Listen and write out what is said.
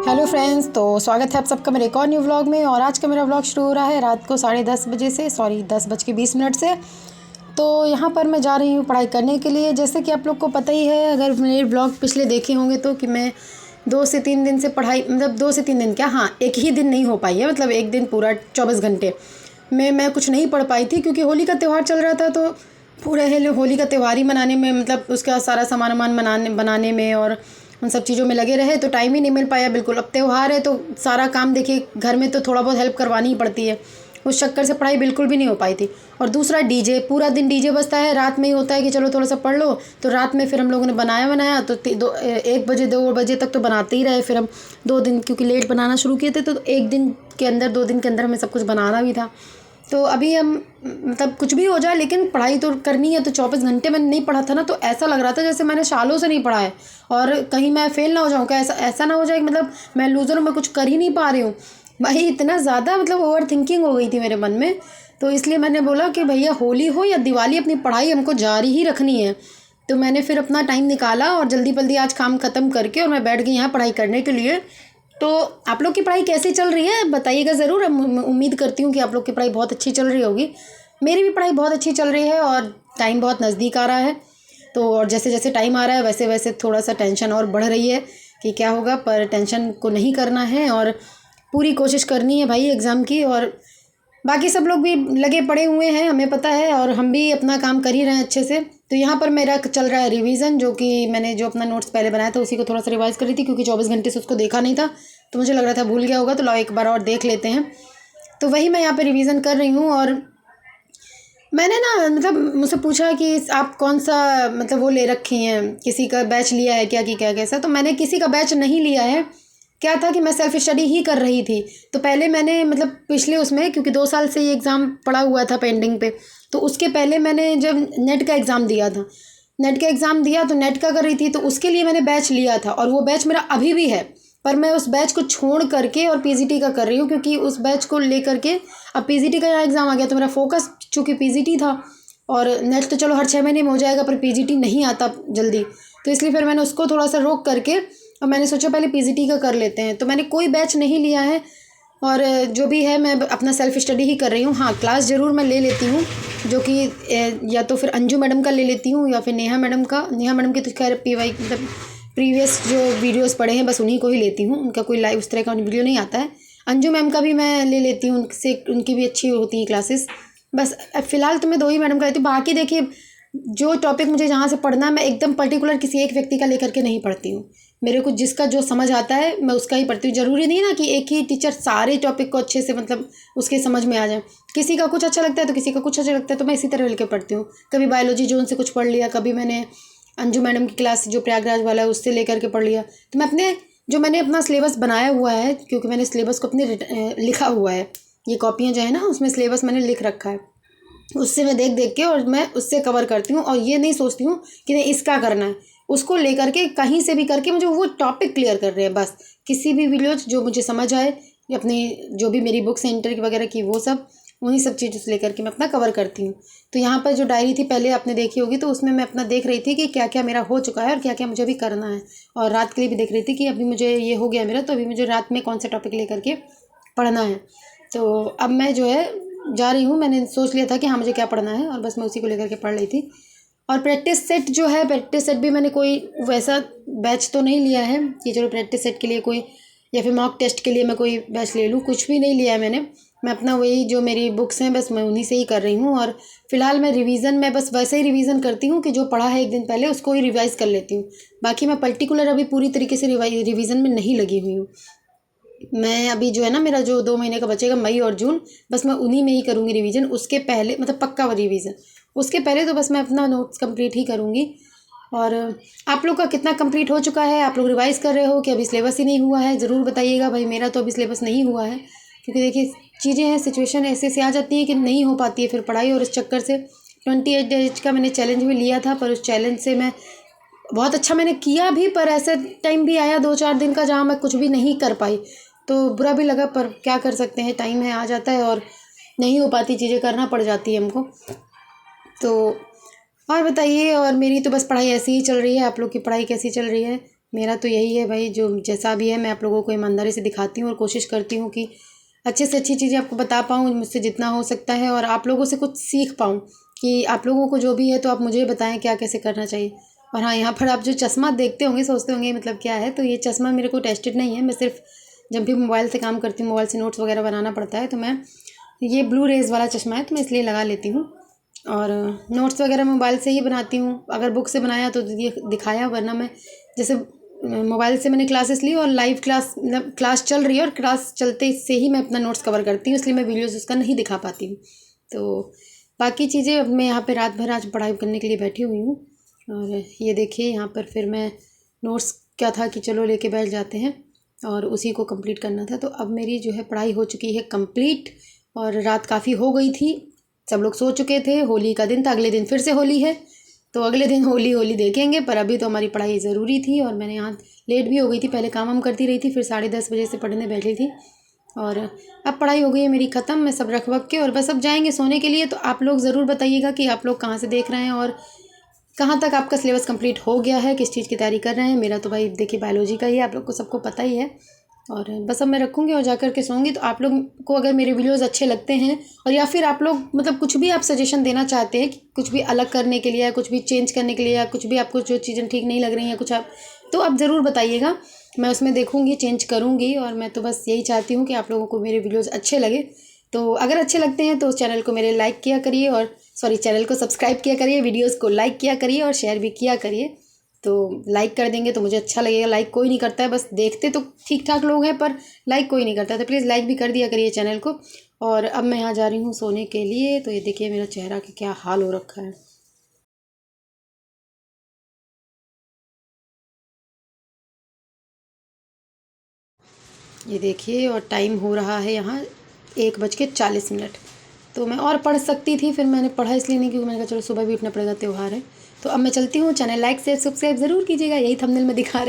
Hello friends, तो स्वागत है आप सबका मेरे एक और न्यू व्लॉग में। और आज का मेरा व्लॉग शुरू हो रहा है रात को 10:30 बजे से, 10:20 से। तो यहाँ पर मैं जा रही हूँ पढ़ाई करने के लिए। जैसे कि आप लोग को पता ही है, अगर मेरे व्लॉग पिछले देखे होंगे तो कि मैं 2 से 3 दिन से पढ़ाई, मतलब 2 से 3 दिन क्या, हाँ एक ही दिन नहीं हो पाई है, मतलब एक दिन पूरा 24 घंटे में मैं कुछ नहीं पढ़ पाई थी, क्योंकि होली का त्यौहार चल रहा था। तो पूरे होली का त्यौहार ही मनाने में, मतलब उसका सारा सामान वामान बनाने में और उन सब चीज़ों में लगे रहे, तो टाइम ही नहीं मिल पाया बिल्कुल। अब त्यौहार है तो सारा काम देखिए, घर में तो थोड़ा बहुत हेल्प करवानी ही पड़ती है, उस चक्कर से पढ़ाई बिल्कुल भी नहीं हो पाई थी। और दूसरा डीजे, पूरा दिन डीजे बजता है। रात में ही होता है कि चलो थोड़ा सा पढ़ लो, तो रात में फिर हम लोगों ने बनाया तो 1 बजे 2 बजे तक तो बनाते ही रहे। फिर हम 2 दिन, क्योंकि लेट बनाना शुरू किए थे, तो 1 दिन के अंदर 2 दिन के अंदर हमें सब कुछ बनाना भी था। तो अभी हम, मतलब कुछ भी हो जाए लेकिन पढ़ाई तो करनी है। तो 24 घंटे मैंने नहीं पढ़ा था ना, तो ऐसा लग रहा था जैसे मैंने सालों से नहीं पढ़ा है, और कहीं मैं फ़ेल ना हो जाऊँ क्या, ऐसा ना हो जाए कि मतलब मैं लूज़र हूँ, मैं कुछ कर ही नहीं पा रही हूँ। भाई इतना ज़्यादा मतलब ओवर थिंकिंग हो गई थी मेरे मन में। तो इसलिए मैंने बोला कि भैया होली हो या दिवाली, अपनी पढ़ाई हमको जारी ही रखनी है। तो मैंने फिर अपना टाइम निकाला और जल्दी जल्दी आज काम ख़त्म करके और मैं बैठ गई यहाँ पढ़ाई करने के लिए। तो आप लोग की पढ़ाई कैसी चल रही है बताइएगा ज़रूर। उम्मीद करती हूँ कि आप लोग की पढ़ाई बहुत अच्छी चल रही होगी। मेरी भी पढ़ाई बहुत अच्छी चल रही है और टाइम बहुत नज़दीक आ रहा है। तो और जैसे जैसे टाइम आ रहा है वैसे वैसे थोड़ा सा टेंशन और बढ़ रही है कि क्या होगा, पर टेंशन को नहीं करना है और पूरी कोशिश करनी है भाई एग्ज़ाम की। और बाकी सब लोग भी लगे पड़े हुए हैं, हमें पता है, और हम भी अपना काम कर ही रहे हैं अच्छे से। तो यहाँ पर मेरा चल रहा है रिवीजन, जो कि मैंने जो अपना नोट्स पहले बनाया था उसी को थोड़ा सा रिवाइज़ कर रही थी, क्योंकि 24 घंटे से उसको देखा नहीं था, तो मुझे लग रहा था भूल गया होगा, तो लाओ एक बार और देख लेते हैं। तो वही मैं यहाँ पर रिवीज़न कर रही हूँ। और मैंने ना, मतलब मुझसे पूछा कि आप कौन सा, मतलब वो ले रखी हैं, किसी का बैच लिया है क्या कि क्या कैसा। तो मैंने किसी का बैच नहीं लिया है। क्या था कि मैं सेल्फ स्टडी ही कर रही थी। तो पहले मैंने, मतलब पिछले उसमें, क्योंकि 2 साल से ये एग्ज़ाम पड़ा हुआ था पेंडिंग पे, तो उसके पहले मैंने जब नेट का एग्ज़ाम दिया था, नेट का एग्ज़ाम दिया तो नेट का कर रही थी, तो उसके लिए मैंने बैच लिया था और वो बैच मेरा अभी भी है। पर मैं उस बैच को छोड़ करके और पीजीटी का कर रही हूँ, क्योंकि उस बैच को ले करके अब पीजीटी का यहाँ एग्ज़ाम आ गया, तो मेरा फोकस चूँकि पीजीटी था। और नेट तो चलो हर 6 महीने में हो जाएगा, पर पीजीटी नहीं आता जल्दी, तो इसलिए फिर मैंने उसको थोड़ा सा रोक करके और मैंने सोचा पहले पीजीटी का कर लेते हैं। तो मैंने कोई बैच नहीं लिया है और जो भी है मैं अपना सेल्फ स्टडी ही कर रही हूँ। हाँ, क्लास ज़रूर मैं ले लेती हूँ, जो कि या तो फिर अंजू मैडम का ले लेती हूँ या फिर नेहा मैडम का। नेहा मैडम की तो खैर पीवाई, मतलब प्रीवियस जो वीडियोस पढ़े हैं बस उन्हीं को ही लेती हूँ, उनका कोई लाइव उस तरह का वीडियो नहीं आता है। अंजू मैम का भी मैं ले लेती हूँ, उनसे उनकी भी अच्छी होती हैं क्लासेस। बस फ़िलहाल तो मैं 2 ही मैडम का लेती हूँ। बाकी देखिए, जो टॉपिक मुझे जहाँ से पढ़ना है, मैं एकदम पर्टिकुलर किसी एक व्यक्ति का लेकर के नहीं पढ़ती हूँ। मेरे को जिसका जो समझ आता है मैं उसका ही पढ़ती हूँ। ज़रूरी नहीं ना कि एक ही टीचर सारे टॉपिक को अच्छे से, मतलब उसके समझ में आ जाए। किसी का कुछ अच्छा लगता है तो किसी का कुछ अच्छा लगता है, तो मैं इसी तरह लेकर पढ़ती हूँ। कभी बायोलॉजी जोन से कुछ पढ़ लिया, कभी मैंने अंजू मैडम की क्लास जो प्रयागराज वाला है उससे लेकर के पढ़ लिया। तो मैं अपने, जो मैंने अपना सिलेबस बनाया हुआ है, क्योंकि मैंने सिलेबस को अपने लिखा हुआ है, ये कॉपियाँ जो है ना उसमें सिलेबस मैंने लिख रखा है, उससे मैं देख देख के और मैं उससे कवर करती हूँ। और ये नहीं सोचती हूँ कि नहीं इसका करना है, उसको लेकर के कहीं से भी करके मुझे वो टॉपिक क्लियर कर रहे हैं बस। किसी भी वीडियोज जो मुझे समझ आए, या अपनी जो भी मेरी बुक्स हैं इंटर की वगैरह की, वो सब उन्हीं सब चीज़ों से लेकर के मैं अपना कवर करती हूँ। तो यहाँ पर जो डायरी थी पहले आपने देखी होगी, तो उसमें मैं अपना देख रही थी कि क्या क्या मेरा हो चुका है और क्या क्या मुझे अभी करना है। और रात के लिए भी देख रही थी कि अभी मुझे ये हो गया मेरा, तो अभी मुझे रात में कौन सा टॉपिक लेकर के पढ़ना है। तो अब मैं जो है जा रही हूँ, मैंने सोच लिया था कि हाँ मुझे क्या पढ़ना है, और बस मैं उसी को लेकर के पढ़ रही थी। और प्रैक्टिस सेट जो है, प्रैक्टिस सेट भी मैंने कोई वैसा बैच तो नहीं लिया है कि चलो प्रैक्टिस सेट के लिए कोई, या फिर मॉक टेस्ट के लिए मैं कोई बैच ले लूँ, कुछ भी नहीं लिया है मैंने। मैं अपना वही जो मेरी बुक्स हैं बस मैं उन्हीं से ही कर रही हूँ। और फिलहाल मैं रिवीजन में बस वैसे ही रिवीजन करती हूँ कि जो पढ़ा है एक दिन पहले उसको ही रिवाइज़ कर लेती हूँ। बाकी मैं पर्टिकुलर अभी पूरी तरीके से रिवीजन में नहीं लगी हुई हूँ। मैं अभी जो है ना, मेरा जो 2 महीने का बचेगा मई और जून, बस मैं उन्हीं में ही करूँगी रिवीजन। उसके पहले, मतलब पक्का रिवीजन, उसके पहले तो बस मैं अपना नोट्स कंप्लीट ही करूँगी। और आप लोग का कितना कंप्लीट हो चुका है, आप लोग रिवाइज़ कर रहे हो कि अभी सिलेबस ही नहीं हुआ है, ज़रूर बताइएगा भाई। मेरा तो अभी सिलेबस नहीं हुआ है, क्योंकि देखिए चीज़ें हैं, सिचुएशन ऐसे से आ जाती है कि नहीं हो पाती है फिर पढ़ाई। और इस चक्कर से 28 डेज का मैंने चैलेंज भी लिया था, पर उस चैलेंज से मैं बहुत अच्छा मैंने किया भी, पर ऐसे टाइम भी आया 2-4 दिन का जहाँ मैं कुछ भी नहीं कर पाई, तो बुरा भी लगा। पर क्या कर सकते हैं, टाइम है, आ जाता है और नहीं हो पाती चीज़ें, करना पड़ जाती है हमको। तो और बताइए, और मेरी तो बस पढ़ाई ऐसी ही चल रही है। आप लोग की पढ़ाई कैसी चल रही है? मेरा तो यही है भाई, जो जैसा भी है मैं आप लोगों को ईमानदारी से दिखाती हूँ और कोशिश करती हूँ कि अच्छे से अच्छी चीज़ें आपको बता पाऊँ मुझसे जितना हो सकता है, और आप लोगों से कुछ सीख पाऊँ कि आप लोगों को जो भी है तो आप मुझे बताएं क्या कैसे करना चाहिए। और हाँ, यहाँ पर आप जो चश्मा देखते होंगे सोचते होंगे मतलब क्या है, तो ये चश्मा मेरे को टेस्टेड नहीं है। मैं सिर्फ जब भी मोबाइल से काम करती हूँ, मोबाइल से नोट्स वगैरह बनाना पड़ता है, तो मैं ये ब्लू रेज़ वाला चश्मा है तो मैं इसलिए लगा लेती हूँ। और नोट्स वगैरह मोबाइल से ही बनाती हूँ। अगर बुक से बनाया तो ये दिखाया, वरना मैं जैसे मोबाइल से मैंने क्लासेस ली और लाइव क्लास मतलब क्लास चल रही है और क्लास चलते से ही मैं अपना नोट्स कवर करती हूँ, इसलिए मैं वीडियोस उसका नहीं दिखा पाती हूँ। तो बाकी चीज़ें, अब मैं यहाँ पे रात भर आज पढ़ाई करने के लिए बैठी हुई हूँ। और ये देखिए यहाँ पर फिर मैं नोट्स क्या था कि चलो लेके बैठ जाते हैं, और उसी को कंप्लीट करना था। तो अब मेरी जो है पढ़ाई हो चुकी है कंप्लीट, और रात काफ़ी हो गई थी, सब लोग सो चुके थे। होली का दिन था, अगले दिन फिर से होली है, तो अगले दिन होली देखेंगे, पर अभी तो हमारी पढ़ाई ज़रूरी थी। और मैंने यहाँ लेट भी हो गई थी, पहले काम वाम करती रही थी, फिर 10:30 बजे से पढ़ने बैठी थी। और अब पढ़ाई हो गई है मेरी ख़त्म, मैं सब रख वख के और बस अब जाएंगे सोने के लिए। तो आप लोग ज़रूर बताइएगा कि आप लोग कहाँ से देख रहे हैं और कहाँ तक आपका सिलेबस कंप्लीट हो गया है, किस चीज़ की तैयारी कर रहे हैं। मेरा तो भाई देखिए बायोलॉजी का ही है, आप लोग को सबको पता ही है। और बस अब मैं रखूँगी और जाकर के सोऊंगी। तो आप लोग को अगर मेरे वीडियोस अच्छे लगते हैं, और या फिर आप लोग मतलब कुछ भी आप सजेशन देना चाहते हैं कि कुछ भी अलग करने के लिए या कुछ भी चेंज करने के लिए, या कुछ भी आपको जो चीज़ें ठीक नहीं लग रही हैं कुछ आप, तो आप ज़रूर बताइएगा, मैं उसमें देखूँगी, चेंज करूँगी। और मैं तो बस यही चाहती हूँ कि आप लोगों को मेरे वीडियोज़ अच्छे लगे। तो अगर अच्छे लगते हैं तो उस चैनल को मेरे लाइक किया करिए, और चैनल को सब्सक्राइब किया करिए, वीडियोज़ को लाइक किया करिए और शेयर भी किया करिए। तो लाइक कर देंगे तो मुझे अच्छा लगेगा। लाइक कोई नहीं करता है, बस देखते तो ठीक ठाक लोग हैं पर लाइक कोई नहीं करता है, तो प्लीज़ लाइक भी कर दिया करिए चैनल को। और अब मैं यहाँ जा रही हूँ सोने के लिए। तो ये देखिए मेरा चेहरा का क्या हाल हो रखा है। ये देखिए, और टाइम हो रहा है यहाँ 1:40। तो मैं और पढ़ सकती थी, फिर मैंने पढ़ा इसलिए नहीं क्योंकि मैंने कहा चलो सुबह भी उठना पड़ेगा, त्यौहार है। तो अब मैं चलती हूँ। चैनल लाइक शेयर सब्सक्राइब ज़रूर कीजिएगा, यही थंबनेल में दिखा रहे